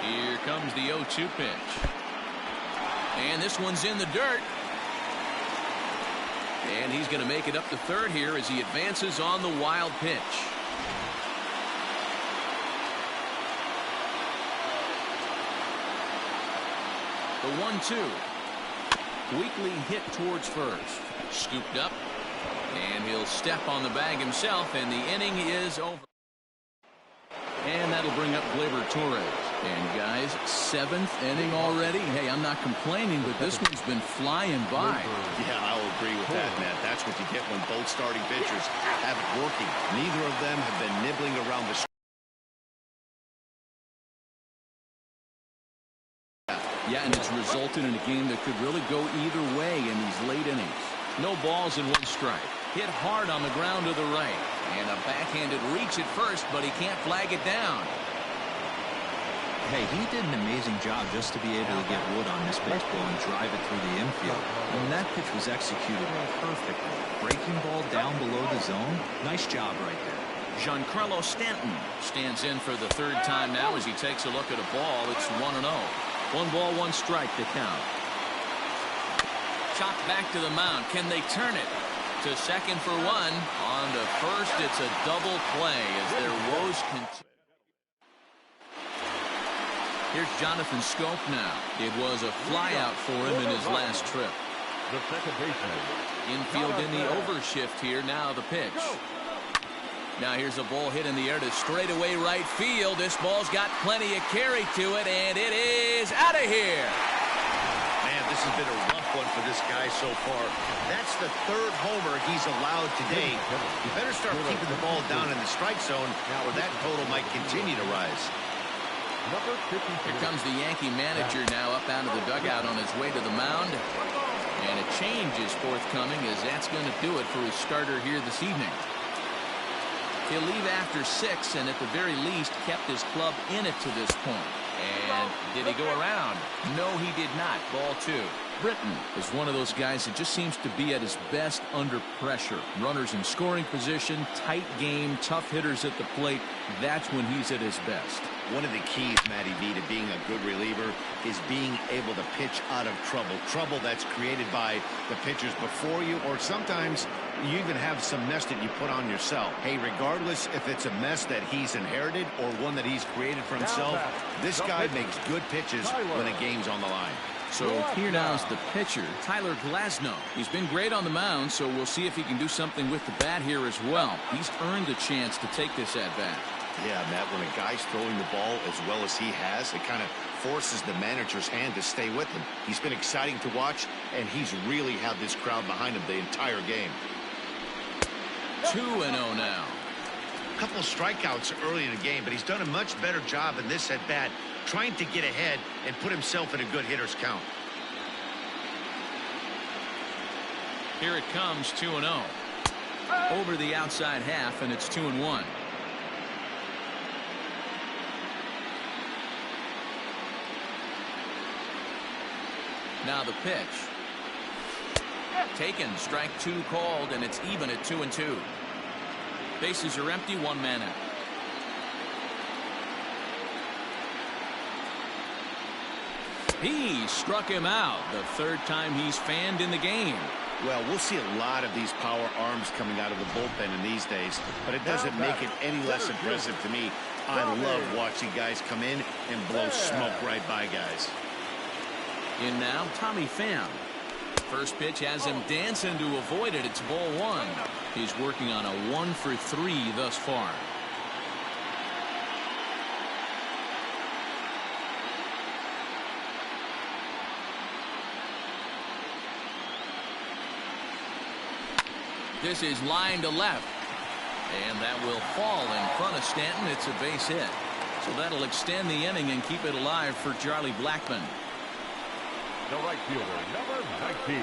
Speaker 1: Here comes the 0-2 pitch. And this one's in the dirt. And he's going to make it up to third here as he advances on the wild pitch. The 1-2. Weakly hit towards first. Scooped up. And he'll step on the bag himself, and the inning is over. And that'll bring up Gleyber Torres. And guys, 7th inning already. Hey, I'm not complaining, but this one's been flying by.
Speaker 3: Yeah, I'll agree with that, Matt. That's what you get when both starting pitchers have it working. Neither of them have been nibbling around the.
Speaker 1: Yeah, and it's resulted in a game that could really go either way in these late innings. No balls and 1 strike. Hit hard on the ground to the right. And a backhanded reach at first, but he can't flag it down.
Speaker 2: Hey, he did an amazing job just to be able to get wood on this baseball and drive it through the infield. And that pitch was executed perfectly. Breaking ball down below the zone. Nice job right there.
Speaker 1: Giancarlo Stanton stands in for the third time now as he takes a look at a ball. It's 1-0. 1 ball, 1 strike to count. Chopped back to the mound. Can they turn it? To second for 1. On to first, it's a double play as their woes continue. Here's Jonathan Scope now. It was a flyout for him in his last trip.
Speaker 5: The second baseman.
Speaker 1: Infield in the overshift here. Now the pitch. Now here's a ball hit in the air to straightaway right field. This ball's got plenty of carry to it, and it is out of here.
Speaker 3: Man, this has been a rough one for this guy so far. That's the 3rd homer he's allowed today. You better start keeping the ball down in the strike zone, or that total might continue to rise.
Speaker 1: Here comes the Yankee manager now up out of the dugout on his way to the mound. And a change is forthcoming, as that's going to do it for his starter here this evening. He'll leave after 6, and at the very least kept his club in it to this point. And did he go around? No, he did not. Ball 2. Britton is one of those guys that just seems to be at his best under pressure. Runners in scoring position, tight game, tough hitters at the plate. That's when he's at his best.
Speaker 3: One of the keys, Matty V, to being a good reliever is being able to pitch out of trouble. Trouble that's created by the pitchers before you, or sometimes you even have some mess that you put on yourself. Hey, regardless if it's a mess that he's inherited or one that he's created for himself, this guy makes good pitches when a game's on the line.
Speaker 1: So here now is the pitcher, Tyler Glasnow. He's been great on the mound, so we'll see if he can do something with the bat here as well. He's earned a chance to take this at bat.
Speaker 3: Yeah, Matt, when a guy's throwing the ball as well as he has, it kind of forces the manager's hand to stay with him. He's been exciting to watch, and he's really had this crowd behind him the entire game.
Speaker 1: 2-0 now.
Speaker 3: A couple of strikeouts early in the game, but he's done a much better job in this at-bat, trying to get ahead and put himself in a good hitter's count.
Speaker 1: Here it comes, 2-0. Over the outside half, and it's 2-1. Now the pitch. Taken, strike 2 called, and it's even at 2-2. Bases are empty, 1 man out. He struck him out, the 3rd time he's fanned in the game.
Speaker 3: Well, we'll see a lot of these power arms coming out of the bullpen in these days, but it doesn't make it any less impressive to me. I love watching guys come in and blow smoke right by guys.
Speaker 1: In now, Tommy Pham. First pitch has him dancing to avoid it. It's ball 1. He's working on a 1 for 3 thus far. This is line to left. And that will fall in front of Stanton. It's a base hit. So that'll extend the inning and keep it alive for Charlie Blackmon.
Speaker 5: The right fielder, number 19,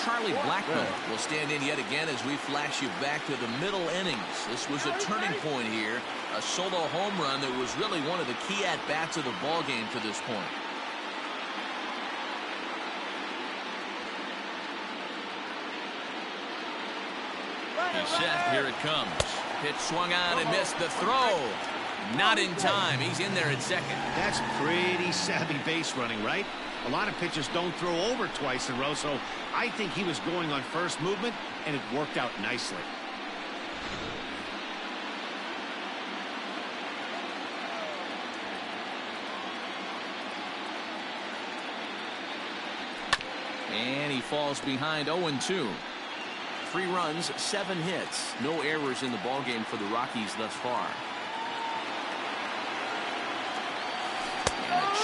Speaker 1: Charlie Blackmon will stand in yet again as we flash you back to the middle innings. This was a turning point here. A solo home run that was really one of the key at-bats of the ball game to this point. He's set. Here it comes. Pitch swung on and missed the throw. Not in time. He's in there at second.
Speaker 3: That's pretty savvy base running, right? A lot of pitchers don't throw over twice in a row, so I think he was going on first movement, and it worked out nicely.
Speaker 1: And he falls behind 0-2. 3 runs, 7 hits. No errors in the ballgame for the Rockies thus far.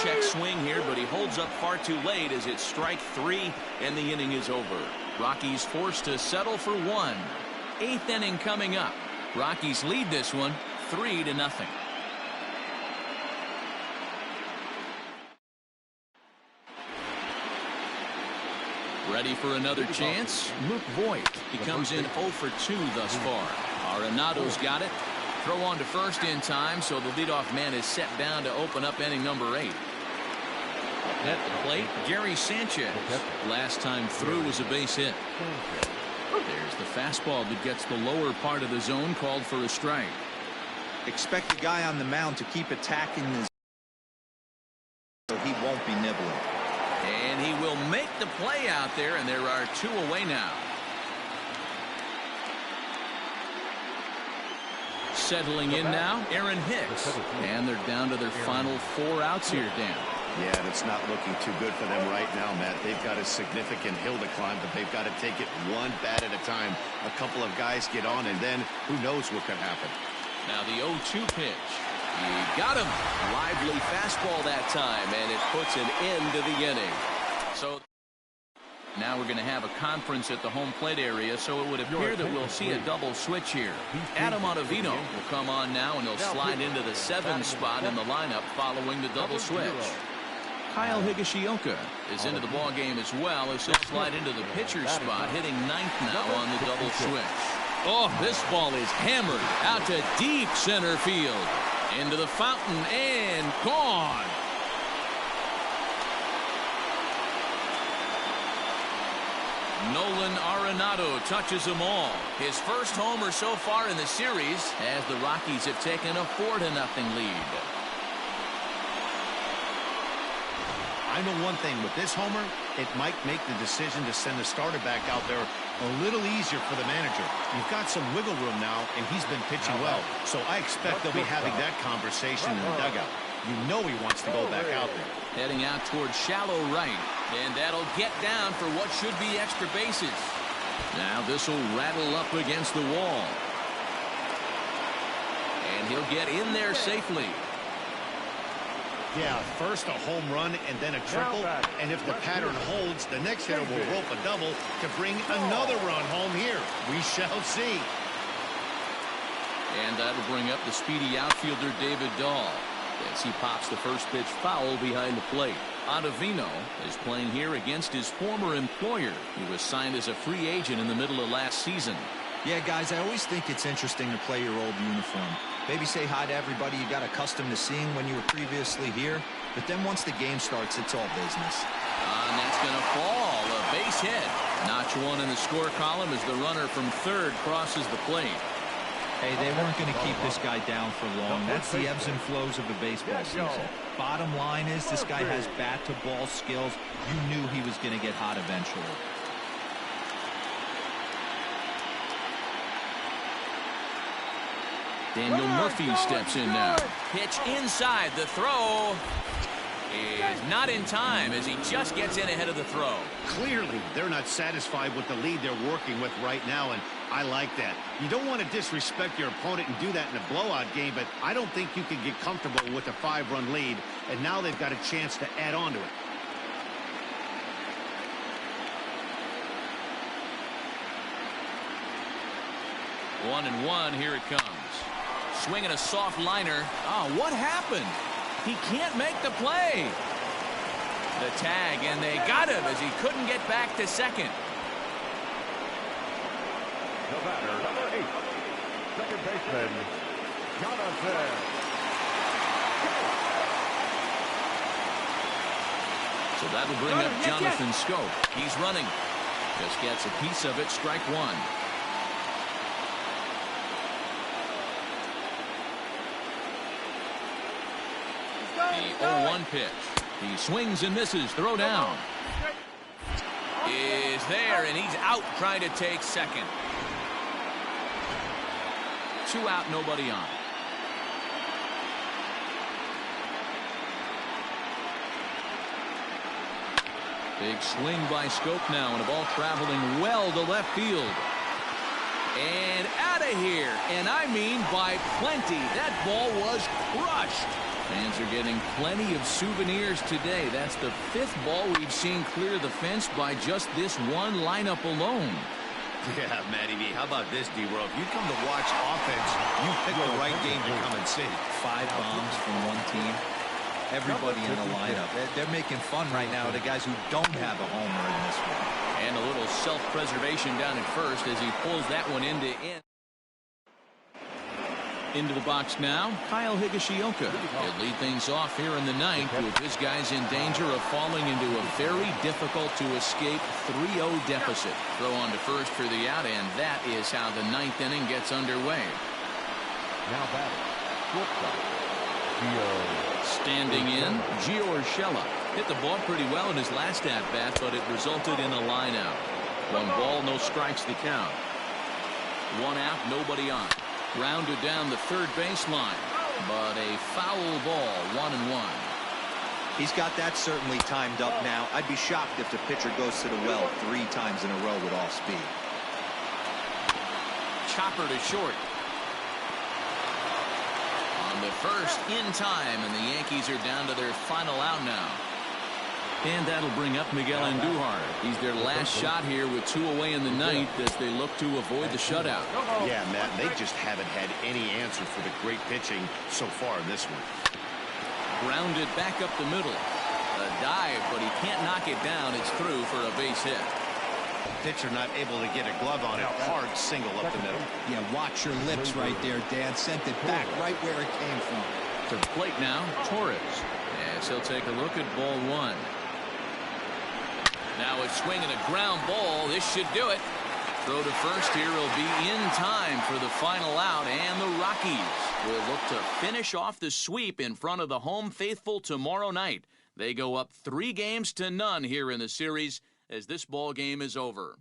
Speaker 1: Check swing here, but he holds up far too late as it's strike 3 and the inning is over. Rockies forced to settle for 1. 8th inning coming up. Rockies lead this one 3-0. Ready for another chance? Luke Voigt. He comes in 0 for 2 thus far. Arenado's got it. Throw on to first in time, so the leadoff man is set down to open up inning number 8. At the plate, Gary Sanchez. Last time through was a base hit. There's the fastball that gets the lower part of the zone, called for a strike.
Speaker 2: Expect the guy on the mound to keep attacking this, so he won't be nibbling.
Speaker 1: And he will make the play out there, and there are 2 away now. Settling in now, Aaron Hicks. And they're down to their final 4 outs here, Dan.
Speaker 3: Yeah, and it's not looking too good for them right now, Matt. They've got a significant hill to climb, but they've got to take it one bat at a time. A couple of guys get on, and then who knows what could happen.
Speaker 1: Now the 0-2 pitch. He got him. Lively fastball that time, and it puts an end to the inning. So now we're going to have a conference at the home plate area, so it would appear that we'll see a double switch here. Adam Ottavino will come on now, and he'll slide into the 7 spot in the lineup following the double switch. Kyle Higashioka is into the ball game as well, as he'll slide into the pitcher spot, hitting 9th now on the double switch. Oh, this ball is hammered out to deep center field. Into the fountain and gone. Nolan Arenado touches them all. His first homer so far in the series, as the Rockies have taken a 4-0 lead.
Speaker 3: I know one thing with this homer, it might make the decision to send the starter back out there a little easier for the manager. You've got some wiggle room now, and he's been pitching well, so I expect they'll be having that conversation in the dugout. You know he wants to go back out there.
Speaker 1: Heading out towards shallow right, and that'll get down for what should be extra bases. Now this will rattle up against the wall, and he'll get in there safely.
Speaker 3: Yeah, first a home run and then a triple, and if the pattern holds, the next hitter will rope a double to bring another run home here. We shall see.
Speaker 1: And that'll bring up the speedy outfielder David Dahl as he pops the first pitch foul behind the plate. Ottavino is playing here against his former employer, who was signed as a free agent in the middle of last season.
Speaker 2: Yeah, guys, I always think it's interesting to play your old uniform. Maybe say hi to everybody you got accustomed to seeing when you were previously here. But then once the game starts, it's all business.
Speaker 1: And that's going to fall. A base hit. Notch 1 in the score column as the runner from third crosses the plate.
Speaker 2: Hey, they weren't going to keep this guy down for long. That's the ebbs and flows of the baseball season. Bottom line is this guy has bat-to-ball skills. You knew he was going to get hot eventually.
Speaker 1: Daniel Murphy steps in now. Pitch inside. The throw is not in time as he just gets in ahead of the throw.
Speaker 3: Clearly, they're not satisfied with the lead they're working with right now, and I like that. You don't want to disrespect your opponent and do that in a blowout game, but I don't think you can get comfortable with a 5-run lead, and now they've got a chance to add on to it.
Speaker 1: One and one, here it comes. Swinging a soft liner. Oh, what happened? He can't make the play. The tag, and they got him as he couldn't get back to second.
Speaker 5: The batter, number 8, second baseman, Jonathan.
Speaker 1: So that'll bring up Jonathan Scope. He's running. Just gets a piece of it, strike 1. The 0-1 pitch. He swings and misses. Throw down. Is there, and he's out trying to take second. 2 out, nobody on. Big swing by Scope now, and a ball traveling well to left field. And out of here, and I mean by plenty. That ball was crushed. Fans are getting plenty of souvenirs today. That's the 5th ball we've seen clear the fence by just this one lineup alone.
Speaker 3: Yeah, Matty V, how about this, D-Row? If you come to watch offense, you pick the right game to come and see.
Speaker 2: 5 bombs from one team. Everybody in the lineup. They're making fun right now of the guys who don't have a homer in this one.
Speaker 1: And a little self-preservation down at first as he pulls that one into in. Into the box now, Kyle Higashioka. He'll lead things off here in the ninth with his guys in danger of falling into a very difficult to escape 3-0 deficit. Throw on to first for the out, and that is how the ninth inning gets underway.
Speaker 5: Now batting, shortstop,
Speaker 1: standing in, Gio Urshela. Hit the ball pretty well in his last at-bat, but it resulted in a line out. 1 ball, no strikes to count. 1 out, nobody on. Grounded down the third baseline, but a foul ball, 1-1.
Speaker 2: He's got that certainly timed up now. I'd be shocked if the pitcher goes to the well 3 times in a row with all speed.
Speaker 1: Chopper to short. On the first, in time, and the Yankees are down to their final out now. And that'll bring up Miguel Andujar. He's their last shot here with 2 away in the ninth as they look to avoid the shutout.
Speaker 3: Yeah, Matt, they just haven't had any answer for the great pitching so far in this one.
Speaker 1: Grounded back up the middle. A dive, but he can't knock it down. It's through for a base hit.
Speaker 3: Pitcher not able to get a glove on it. Hard single up the middle.
Speaker 2: Yeah, watch your lips right there, Dan. Sent it back right where it came from.
Speaker 1: To the plate now, Torres. As he'll take a look at ball 1. Now a swing and a ground ball. This should do it. Throw to first here will be in time for the final out, and the Rockies will look to finish off the sweep in front of the home faithful tomorrow night. They go up 3-0 here in the series as this ball game is over.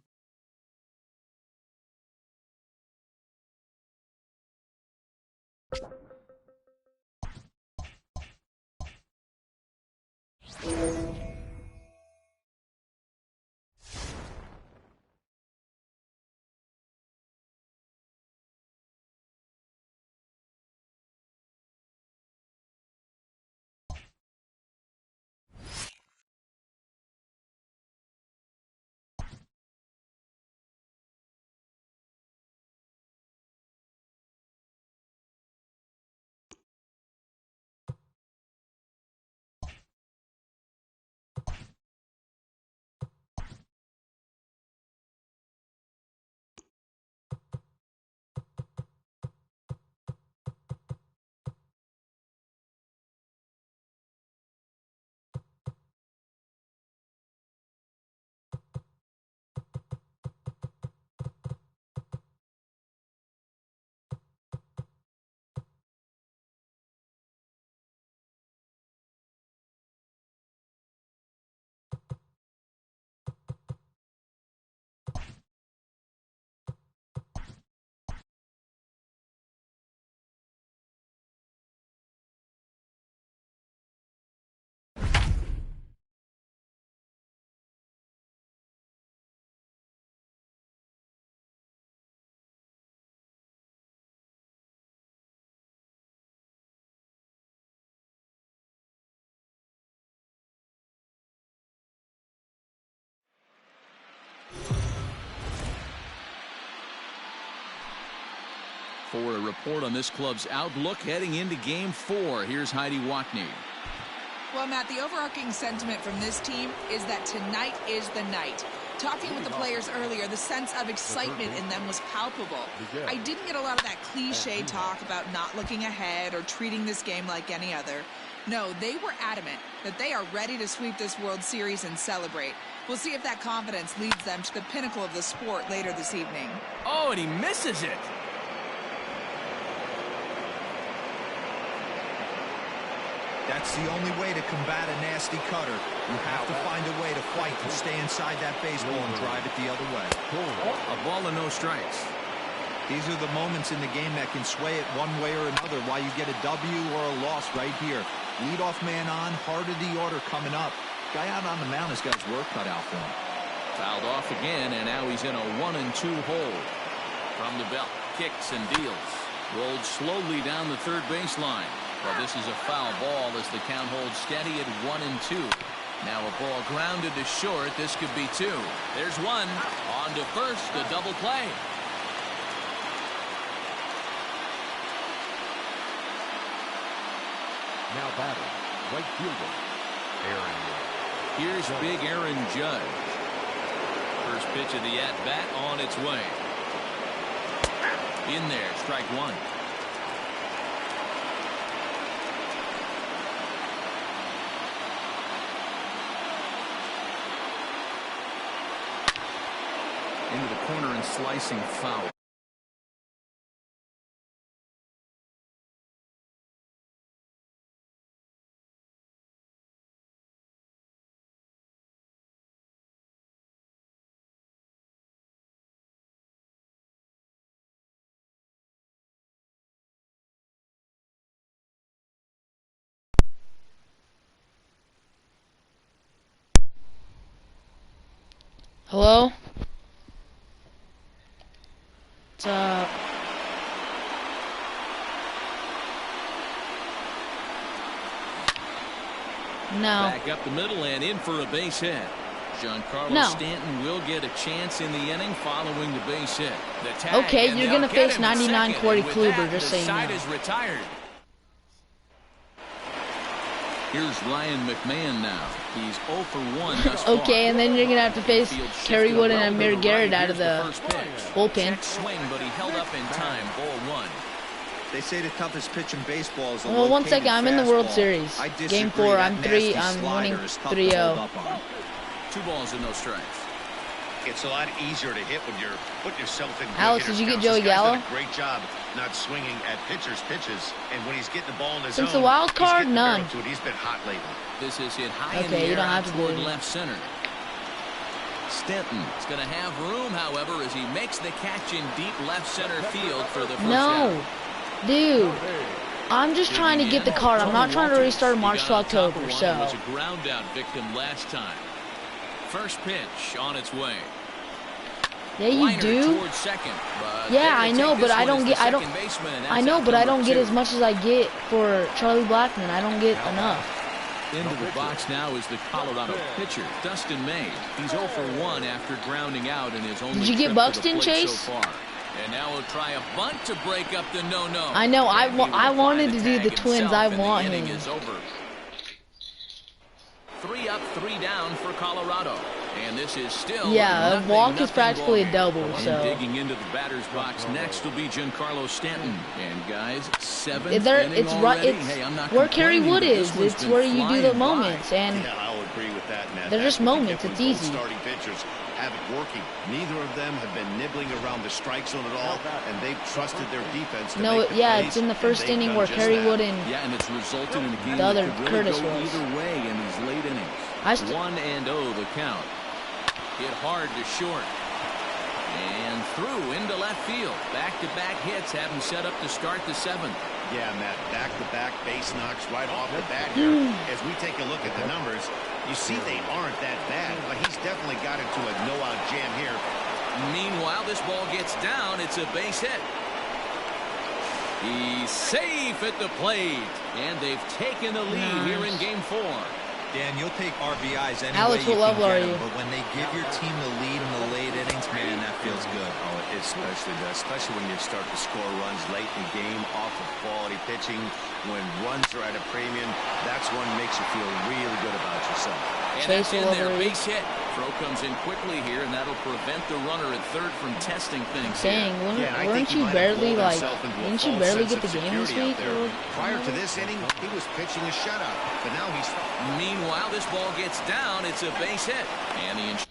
Speaker 1: For a report on this club's outlook heading into Game 4, here's Heidi Watney.
Speaker 4: Well, Matt, the overarching sentiment from this team is that tonight is the night. Talking with the players earlier, the sense of excitement in them was palpable. I didn't get a lot of that cliche talk about not looking ahead or treating this game like any other. No, they were adamant that they are ready to sweep this World Series and celebrate. We'll see if that confidence leads them to the pinnacle of the sport later this evening.
Speaker 1: Oh, and he misses it.
Speaker 2: That's the only way to combat a nasty cutter. You have to find a way to fight and stay inside that baseball and drive it the other way.
Speaker 1: A ball and no strikes.
Speaker 2: These are the moments in the game that can sway it one way or another, why you get a W or a loss right here. Leadoff man on, heart of the order coming up. Guy out on the mound has got his work cut out for him.
Speaker 1: Fouled off again, and now he's in a 1-2 hole. From the belt, kicks and deals. Rolled slowly down the third baseline. But this is a foul ball as the count holds steady at 1-2. Now a ball grounded to short. This could be 2. There's 1. On to first, the double play.
Speaker 5: now batting, right fielder, Aaron Judge.
Speaker 1: Here's big Aaron Judge. First pitch of the at-bat on its way. In there, strike 1. Into the corner and slicing foul.
Speaker 7: Hello? What's up? No.
Speaker 1: Back up the middle and in for a base hit. Giancarlo Stanton will get a chance in the inning following the base hit. The tag,
Speaker 7: okay, you're going to face 99 Corey Kluber, just so you know.
Speaker 1: Is retired. Here's Ryan McMahon now. He's 0 for 1 thus far.
Speaker 7: Okay, and then you're going to have to face Kerry Wood and Amir Garrett out of the bullpen.
Speaker 1: Swing, but he held up in time. Ball 1.
Speaker 2: They say the toughest pitch in baseball is a
Speaker 7: well, one second. I'm in the World
Speaker 2: fastball.
Speaker 7: Series. Game 4. I'm winning 3-0.
Speaker 1: 2 balls and no strikes.
Speaker 3: It's a lot easier to hit when you're putting yourself in.
Speaker 7: Alex, did you get Joey Gallo?
Speaker 3: Great job not swinging at pitchers' pitches, and when he's getting the ball in his
Speaker 7: Since the wild card, none.
Speaker 3: He's been hot lately.
Speaker 1: This is hit high in
Speaker 7: Okay,
Speaker 1: the
Speaker 7: you
Speaker 1: air
Speaker 7: don't have to
Speaker 1: toward
Speaker 7: do it.
Speaker 1: left center. Stanton is going to have room, however, as he makes the catch in deep left center field for the first out.
Speaker 7: Dude. I'm just trying to get the card. I'm not trying to restart March to October, so.
Speaker 1: Was a ground out victim last time. First pitch on its way.
Speaker 7: Yeah, you do.
Speaker 1: Second,
Speaker 7: yeah, I know, but I don't get. I know, but I don't get as much as I get for Charlie Blackmon. I don't get enough.
Speaker 1: Into the box now is the Colorado pitcher, Dustin May. He's 0 for 1 after grounding out in his only.
Speaker 7: Did you get Buxton, Chase?
Speaker 1: So far. And now we'll try a bunt to break up the no-no.
Speaker 7: I know. I wanted to do the Twins. I want him.
Speaker 1: Is over. 3 up, 3 down for Colorado. And this is still
Speaker 7: a walk is practically a double. So
Speaker 1: and digging into the batter's box next will be Giancarlo Stanton. And guys, 7th
Speaker 7: it's right. It's
Speaker 1: hey,
Speaker 7: where Kerry Wood is. It's where you do the moments, and
Speaker 3: I'll agree with that, Matt.
Speaker 7: They're just moments. It's easy.
Speaker 3: Starting pitchers have it working. Neither of them have been nibbling around the strike zone at all, and they've trusted their defense. To make the plays,
Speaker 7: it's in the first inning where Kerry Wood and
Speaker 1: it's resulted in a game
Speaker 7: the other
Speaker 1: that could
Speaker 7: Curtis
Speaker 1: really go
Speaker 7: was.
Speaker 1: either way in these late innings. 1-0 the count. Hit hard to short. And through into left field. Back-to-back hits have him set up to start the 7th.
Speaker 3: Yeah, Matt, back-to-back base knocks right off the bat here. As we take a look at the numbers, you see they aren't that bad, but he's definitely got into a no-out jam here.
Speaker 1: Meanwhile, this ball gets down. It's a base hit. He's safe at the plate. And they've taken the lead here in Game 4.
Speaker 2: Dan, you'll take RBIs any
Speaker 7: Alex,
Speaker 2: way you
Speaker 7: what level
Speaker 2: can
Speaker 7: are
Speaker 2: get
Speaker 7: you?
Speaker 2: them, but when they give your team the lead in the late innings, man, that feels good.
Speaker 3: Oh, it especially does, especially when you start to score runs late in the game off of quality pitching. When runs are at a premium, that's one makes you feel really good about yourself.
Speaker 1: And that's in there, base hit. Throw comes in quickly here, and that'll prevent the runner at third from testing things.
Speaker 7: Dang, weren't you barely didn't you barely get the game this week?
Speaker 3: Prior to this inning, he was pitching a shutout, but now he's.
Speaker 1: Meanwhile, this ball gets down. It's a base hit, and the